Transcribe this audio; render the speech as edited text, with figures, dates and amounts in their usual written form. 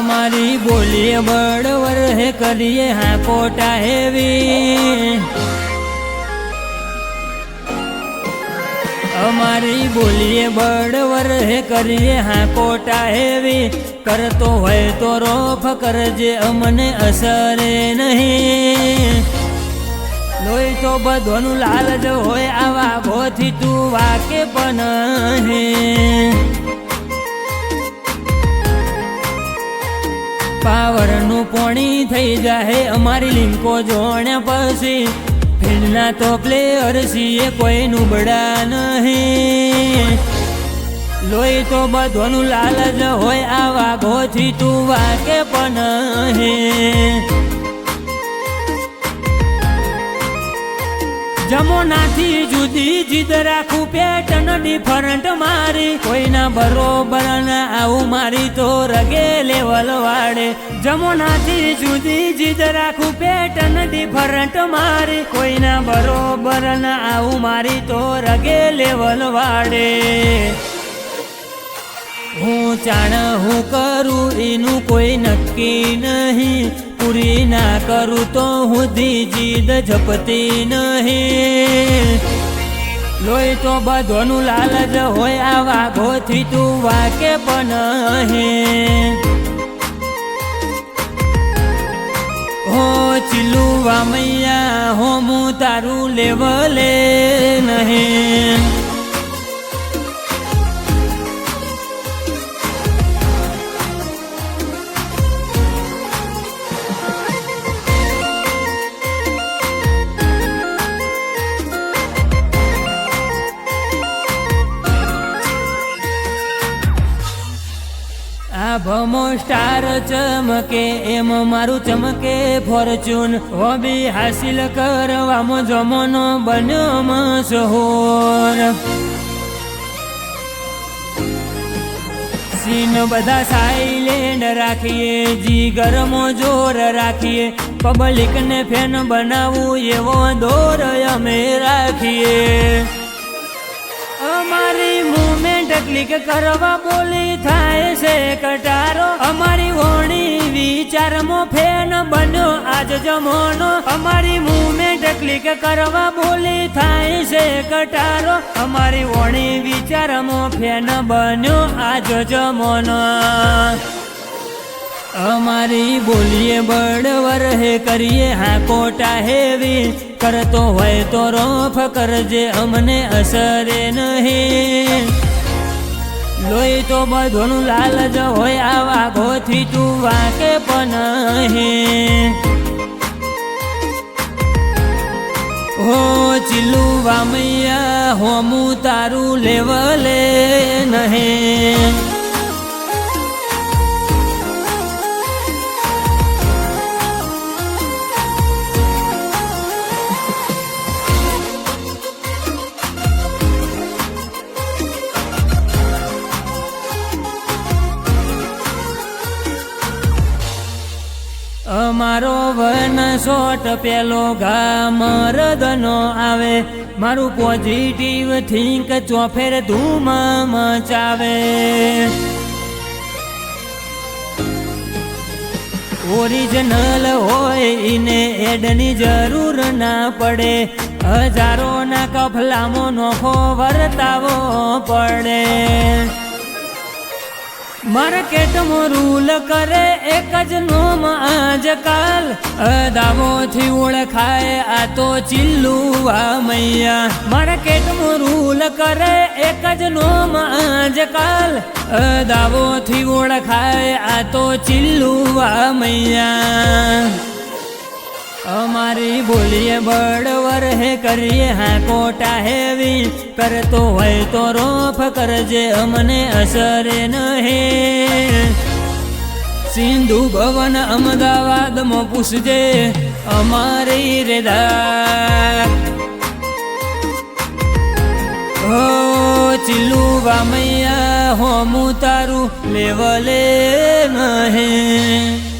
અમારી બોલીએ બળવર હે કરીએ હા કોટા હેવી અમારી બોલીએ બળવર હે કરીએ હા કોટા હેવી કરતો હોય તો રોફ કરજે અમને અસરે નહીં લોહી તો બધોનું લાલ જ હોય આવા ભોથી તું વાકે પણ હે પાવરનું પોણી થઈ જાય અમારી લિંકો જોણ્યા પછી ફિલ્ડના તો પ્લેયર છીએ કોઈનું બડા નહીં લોહી તો બધોનું લાલ જ હોય આવા ગોથી તું વાકે પણ હે જમોનાથી જુદી જીદ રાખું પેટર્ન ડિફરન્ટ મારી કોઈના બરોબર ના આવું મારી તો રગે લેવલ વાળે જમોનાથી જુદી જીદ રાખું પેટર્ન ડિફરન્ટ મારી કોઈના બરોબર ના આવું મારી તો રગે લેવલ વાળે હું જાણ હું કરું એનું કોઈ નક્કી નહીં પૂરી ના કરું તો હું જીદ ઝપતી નહીં લોહી તો બધોનું લાલ જ હોય આવા ગોથી તું વાકે પણ હે હો ચીલું વામૈયા હો હું તારું લેવલે નહીં ભમો સ્ટાર ચમકે એમ મારું ચમકે ફોર્ચ્યુન હોબી હાસિલ કરવામાં જમોનો બન્યો મશહૂર સીન બધા સાઇલેન્ટ રાખીએ જીગરમો જોર રાખીએ પબ્લિકને ફેન બનાવવું એવો દોર અમે રાખીએ અમારી મુવમેન્ટ ક્લિક કરવા બોલી થાય છે કટારો અમારી હોણી વિચારમાં ફેન બન્યો આજ જમોનો અમારી મુવમેન્ટ ક્લિક કરવા બોલી થાય છે કટારો અમારી હોણી વિચારમાં ફેન બન્યો આજ જમોનો અમારી બોલીએ બળવર હે કરીએ હા કોટા હેવી કરતો હોય તો રોફ કરજે અમને અસરે નહીં લોહી તો બધોનું લાલ જ હોય આવા ગોથી તું વાકે પણ હે હો ચીલું વામૈયા હો હું તારું લેવલે નહીં અમારો વનસોટ પેલો ગા મરદનો આવે મારું પોઝિટિવ થિંક ચોફેર ધૂમ મચાવે ઓરિજિનલ હોય એને એડની જરૂર ના પડે હજારોના કફલામો નોખો વર્તાવો પડે માર્કેટમાં રૂલ કરે એક જ નોમ આજકાલ દાવોથી ઓળખાય આ તો ચિલ્લું વામૈયા માર્કેટમાં રૂલ કરે એક જ નોમ આજકાલ દાવોથી ઓળખાય આ તો ચિલ્લું વામૈયા અમારી બોલીએ બળવર હે કરીએ હા કોટા હેવી કરતો હોય તો રોફ કરજે અમને અસરે નહીં સિંધુ ભવન અમદાવાદમાં પૂછજે અમારી રેદા હો ચીલું વામૈયા હો હું તારું લેવલે નહીં